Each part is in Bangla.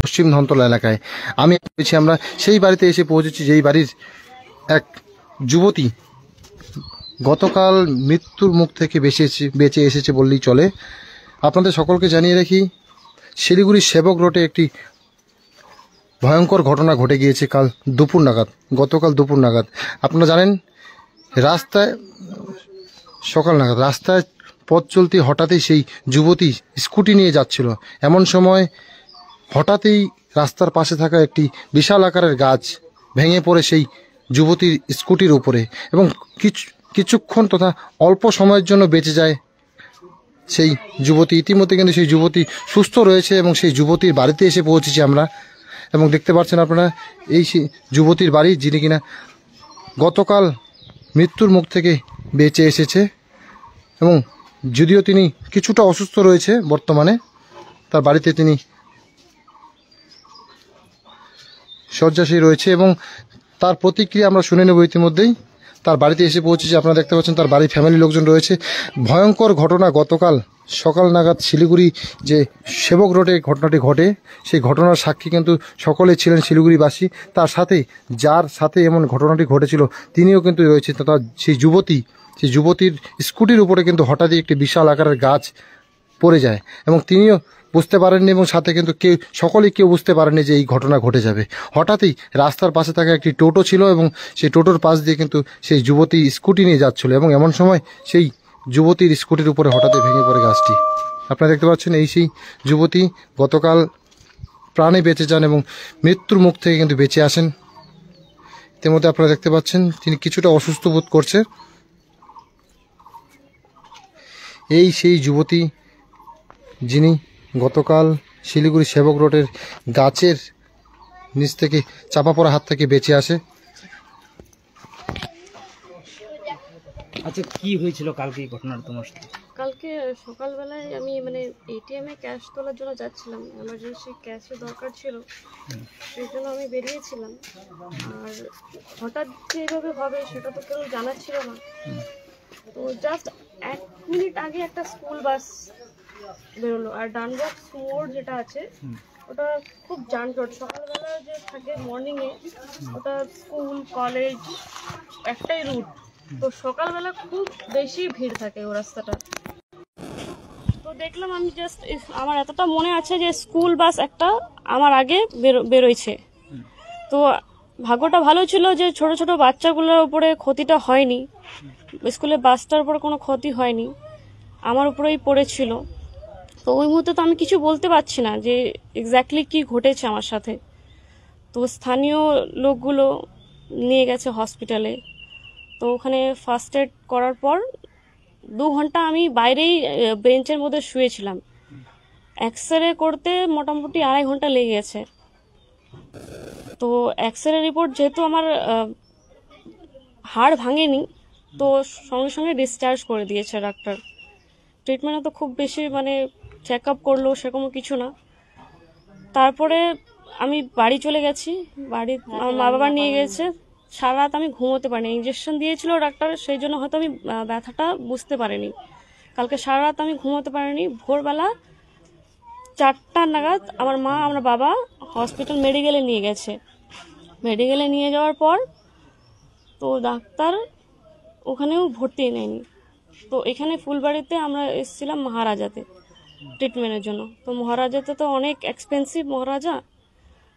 পশ্চিম ধনতলা এলাকায়। আমরা সেই বাড়িতে এসে পৌঁছেছি, যেই বাড়ির এক যুবতী গতকাল মৃত্যুর মুখ থেকে বেঁচে এসেছে বললেই চলে। আপনাদের সকলকে জানিয়ে রাখি, শিলিগুড়ির সেবক রোডে একটি ভয়ঙ্কর ঘটনা ঘটে গিয়েছে গতকাল দুপুর নাগাদ। আপনারা জানেন, সকাল নাগাদ রাস্তায় পথ চলতে হঠাৎই সেই যুবতী স্কুটি নিয়ে যাচ্ছিল। এমন সময় হঠাৎই রাস্তার পাশে থাকা একটি বিশাল আকারের গাছ ভেঙে পড়ে সেই যুবতীর স্কুটির উপরে, এবং কিছুক্ষণ তথা অল্প সময়ের জন্য বেঁচে যায় সেই যুবতী। ইতিমধ্যে কিন্তু সেই যুবতী সুস্থ রয়েছে এবং সেই যুবতীর বাড়িতে এসে পৌঁছেছি আমরা। এবং দেখতে পাচ্ছেন আপনারা, এই যুবতীর বাড়ি, যিনি কিনা গতকাল মৃত্যুর মুখ থেকে বেঁচে এসেছে। এবং যদিও তিনি কিছুটা অসুস্থ রয়েছে বর্তমানে, তার বাড়িতে তিনি শয্যাশায়ী রয়েছে এবং তার প্রতিক্রিয়া আমরা শুনে নেব। ইতিমধ্যেই তার বাড়িতে এসে পৌঁছেছি, আপনারা দেখতে পাচ্ছেন তার বাড়ির ফ্যামিলির লোকজন রয়েছে। ভয়ঙ্কর ঘটনা গতকাল সকাল নাগাদ শিলিগুড়ি যে সেবক রোডে ঘটনাটি ঘটে, সেই ঘটনার সাক্ষী কিন্তু সকলে ছিলেন শিলিগুড়িবাসী। তার সাথে যার সাথে এমন ঘটনাটি ঘটেছিল তিনিও কিন্তু রয়েছে। তথা সেই যুবতীর স্কুটির উপরে কিন্তু হঠাৎই একটি বিশাল আকারের গাছ পড়ে যায় এবং তিনিও বুঝতে পারেননি, এবং সাথে কিন্তু কেউ বুঝতে পারেননি যে এই ঘটনা ঘটে যাবে। হঠাৎই রাস্তার পাশে থাকা একটি টোটো ছিল এবং সেই টোটোর পাশ দিয়ে কিন্তু সেই যুবতী স্কুটি নিয়ে যাচ্ছিল, এবং এমন সময় সেই যুবতীর স্কুটির উপরে হঠাৎই ভেঙে পড়ে গাছটি। আপনারা দেখতে পাচ্ছেন, এই সেই যুবতী গতকাল প্রাণে বেঁচে যান এবং মৃত্যুর মুখ থেকে কিন্তু বেঁচে আসেন। ইতিমধ্যে আপনারা দেখতে পাচ্ছেন তিনি কিছুটা অসুস্থ বোধ করছে। এই সেই যুবতী যিনি গতকাল শিলিগুড়ি সেবক রোডের গাছের নিচ থেকে চাপা পড়া হাত থেকে বেঁচে আসে। আচ্ছা, কি হয়েছিল কালকে এই ঘটনাটা তোমার সাথে? কালকে সকালবেলায় আমি এটিএমে ক্যাশ তোলার জন্য যাচ্ছিলাম, এমার্জেন্সি ক্যাশের দরকার ছিল, সেই জন্য আমি বেরিয়েছিলাম। আর হঠাৎ যে এভাবে হবে সেটা তো কেউ জানা ছিল না। তো জাস্ট 1 মিনিট আগে একটা স্কুল বাস বেরোলো, আর ডানবক্স মোড় যেটা আছে ওটা খুব যানজট। সকালবেলা যে থাকে মর্নিংয়ে, ওটা স্কুল কলেজ একটাই রুট, তো সকালবেলা খুব বেশি ভিড় থাকে ও রাস্তাটা। তো দেখলাম, আমি জাস্ট আমার এতটা মনে আছে যে স্কুল বাস একটা আমার আগে বেরোইছে। তো ভাগ্যটা ভালো ছিল যে ছোট ছোট বাচ্চাগুলোর উপরে ক্ষতিটা হয়নি, স্কুলের বাসটার উপরে কোনো ক্ষতি হয়নি, আমার উপরেই পড়েছিল। তো ওই মুহূর্তে তো আমি কিছু বলতে পারছি না যে এক্স্যাক্টলি কি ঘটেছে আমার সাথে। তো স্থানীয় লোকগুলো নিয়ে গেছে হসপিটালে। তো ওখানে ফার্স্ট এড করার পর 2 ঘন্টা আমি বাইরেই বেঞ্চের মধ্যে শুয়েছিলাম। এক্সরে করতে মোটামুটি 2.5 ঘন্টা লেগে গেছে। তো এক্সরে রিপোর্ট যেহেতু আমার হাড় ভাঙেনি, তো সঙ্গে সঙ্গে ডিসচার্জ করে দিয়েছে ডাক্তার। ট্রিটমেন্টে তো খুব বেশি চেক আপ করলো সেরকম কিছু না। তারপরে আমি বাড়ি চলে গেছি, বাড়ি আমার মা বাবা নিয়ে গেছে। সারা রাত আমি ঘুমোতে পারিনি, ইঞ্জেকশন দিয়েছিল ডাক্তার, সেই জন্য হয়তো আমি ব্যথাটা বুঝতে পারিনি। কালকে সারা রাত আমি ঘুমোতে পারিনি। ভোরবেলা 4টা নাগাদ আমার মা আমার বাবা হসপিটাল মেডিকেলে নিয়ে গেছে। মেডিকেলে নিয়ে যাওয়ার পর তো ডাক্তার ওখানেও ভর্তি নেয়নি। তো এখানে ফুলবাড়িতে আমরা এসেছিলাম মহারাজাতে ট্রিটমেন্টের জন্য। তো মহারাজাতে তো অনেক এক্সপেন্সিভ মহারাজা।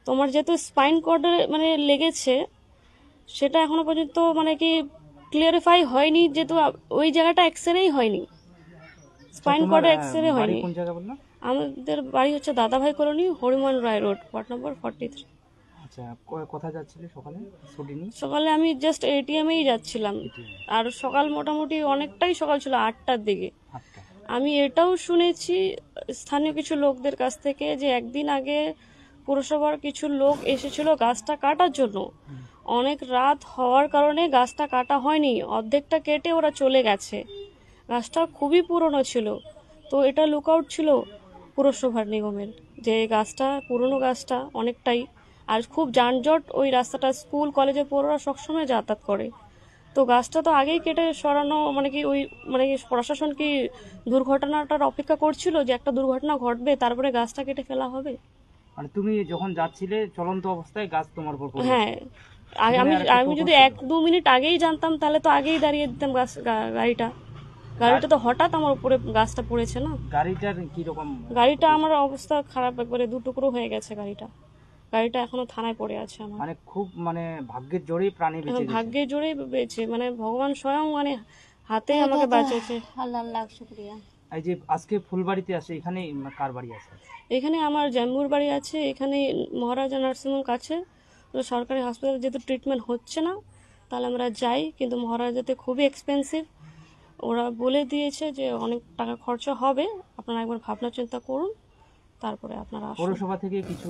তোমার যেহেতু স্পাইন কর্ডে লেগেছে, সেটা এখনো পর্যন্ত কি ক্লিয়ারিফাই হয়নি, যেহেতু ওই জায়গাটা এক্সরেই হয়নি, স্পাইন কর্ডে এক্সরে হয়নি। আমাদের বাড়ি হচ্ছে দাদাভাই কলোনি, হরিমোহন রায় রোড, ওয়ার্ড নম্বর 43। আচ্ছা, কোথায় যাচ্ছিলে সকালে? সকালে আমি জাস্ট এটিএমেই যাচ্ছিলাম। আর সকাল মোটামুটি অনেকটাই সকাল ছিল, 8টার দিকে। আমি এটাও শুনেছি স্থানীয় কিছু লোকদের কাছ থেকে যে একদিন আগে পুরসভার কিছু লোক এসেছিল গাছটা কাটার জন্য। অনেক রাত হওয়ার কারণে গাছটা কাটা হয়নি, অর্ধেকটা কেটে ওরা চলে গেছে। গাছটা খুবই পুরনো ছিল, তো এটা লুক আউট ছিল পুরসভার নিগমের যে গাছটা পুরনো, গাছটা অনেকটাই। আর খুব যানজট ওই রাস্তাটা, স্কুল কলেজে পড়ুয়ারা সবসময় যাতায়াত করে। তো গাছটা তো আগেই কেটে সরানো, প্রশাসন কি দুর্ঘটনাটার অপেক্ষা করছিল যে একটা দুর্ঘটনা ঘটবে তারপরে গাছটা কেটে ফেলা হবে? মানে তুমি যখন যাচ্ছিলে চলন্ত অবস্থায় গাছ তোমার উপর পড়ে হ্যাঁ আমি যদি 1-2 মিনিট আগেই জানতাম তাহলে তো আগেই দাঁড়িয়ে দিতাম গাড়িটা তো হঠাৎ আমার উপরে গাছটা পড়েছে না। গাড়িটার কি রকম? গাড়িটা আমার অবস্থা খারাপ, একবারে 2 টুকরো হয়ে গেছে গাড়িটা এখনো থানায় পড়ে আছে আমার। মানে খুব মানে ভাগ্যের জোরেই প্রাণী বেঁচে গেছে। ভাগ্যের জোরেই বেঁচে, মানে ভগবান স্বয়ং মানে হাতে আমাকে বাঁচিয়েছে। আল্লাহ লাখ শুকরিয়া। এই যে আজকে ফুলবাড়িতে আসে, এখানে কার বাড়ি আছে? এখানে আমার জাম্মুর বাড়ি আছে, এখানে মহারাজা নার্সিংহোম কাছে। তো সরকারি হাসপাতালে যেহেতু ট্রিটমেন্ট হচ্ছে না তাহলে আমরা যাই, কিন্তু মহারাজাতে খুবই এক্সপেন্সিভ। ওরা বলে দিয়েছে যে অনেক টাকা খরচা হবে, আপনারা একবার ভাবনা চিন্তা করুন তারপরে আপনারা আসুন। পৌরসভা থেকে কিছু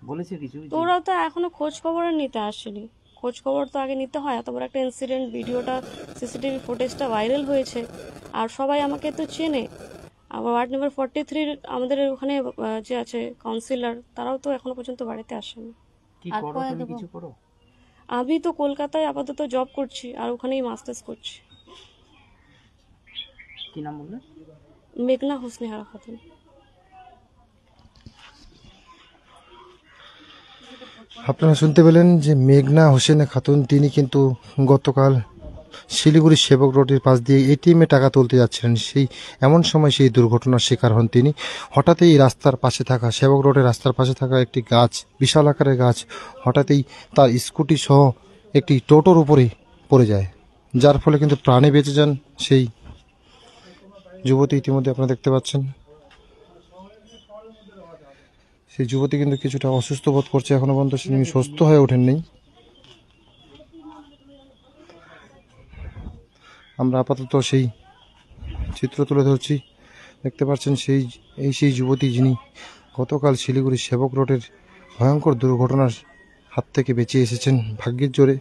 বলেছে কিছু? তো ওরা তো এখনো খোঁজ খবর নিতে আসেনি। খোঁজ খবর তো আগে নিতে হয়। এত বড় একটা ইনসিডেন্ট, ভিডিওটা সিসিটিভি ফুটেজটা ভাইরাল হয়েছে আর সবাই আমাকে তো চেনে। আবার ওয়ার্ড নাম্বার 43 আমাদের ওখানে যে আছে কাউন্সিলর, তারাও তো এখনো পর্যন্ত বাড়িতে আসেনি। কি করো তুমি? কিছু করো? আমি তো কলকাতায় আপাতত জব করছি আর ওখানেই মাস্টার্স করছি। কি নাম বললে? মেঘনা হোসনেহারা খাতুন। আপনারা শুনতে পেলেন যে মেঘনা হোসেনে খাতুন, তিনি কিন্তু গতকাল শিলিগুড়ি সেবক রোডের পাশ দিয়ে এটিএমে টাকা তুলতে যাচ্ছিলেন। এমন সময় সেই দুর্ঘটনার শিকার হন তিনি। হঠাৎই রাস্তার পাশে থাকা, সেবক রোডের রাস্তার পাশে থাকা একটি গাছ, বিশাল আকারের গাছ, হঠাৎই তার স্কুটি সহ একটি টোটোর উপরে পড়ে যায়, যার ফলে কিন্তু প্রাণে বেঁচে যান সেই যুবতী। ইতিমধ্যে আপনারা দেখতে পাচ্ছেন সেই যুবতী কিন্তু কিছুটা অসুস্থ বোধ করছে, এখনো পর্যন্ত তিনি সুস্থ হয়ে ওঠেননি। আমরা আপাতত সেই চিত্র তুলে ধরছি। দেখতে পাচ্ছেন সেই যুবতী যিনি গতকাল শিলিগুড়ি সেবক রোডের ভয়ঙ্কর দুর্ঘটনার হাত থেকে বেঁচে এসেছেন ভাগ্যের জোরে।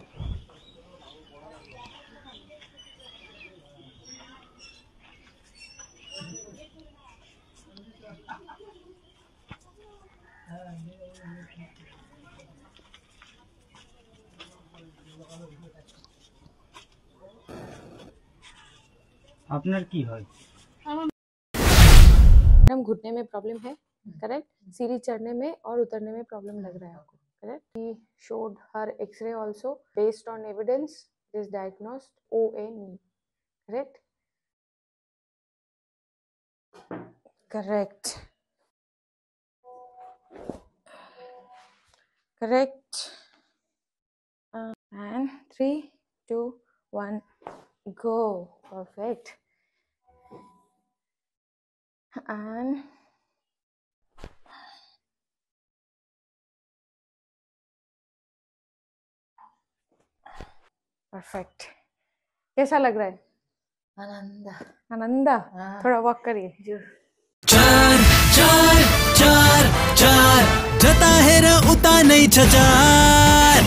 আপনার কি হয়? हम घुटने में प्रॉब्लम है, करेक्ट? सीढ़ी चढ़ने में और उतरने में प्रॉब्लम लग रहा है आपको, correct? He showed her X-ray also. Based on evidence, it is diagnosed OA knee, correct? Correct. Correct. And 3, 2, 1, go. Perfect. And perfect. कैसा लग रहा है? आनंदा। आनंदा? थोड़ा वॉक करिए। चार चार चार चार जता है र उता नहीं छचार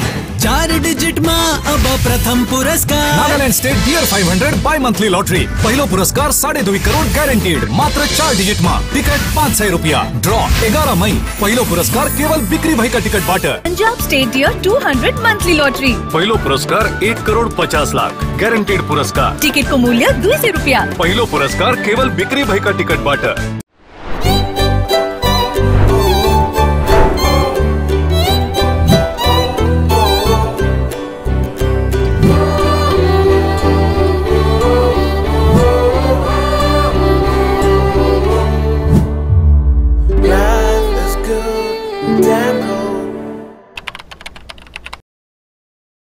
4 डिजिट मा अब प्रथम पुरस्कार Nagaland state dear 500 bi monthly lottery पहिलो पुरस्कार 2.5 करोड़ गारंटीड मात्र 4 डिजिट मा टिकट 500 रुपया ड्रॉ 11 मई पहिलो पुरस्कार केवल बिक्री भएका टिकट बाट Punjab state dear 200 monthly lottery पहिलो पुरस्कार 1 करोड़ 50 लाख गारंटीड पुरस्कार टिकट को मूल्य 200 रुपया पहिलो पुरस्कार केवल बिक्री भएका टिकट बाट। Life is good, damn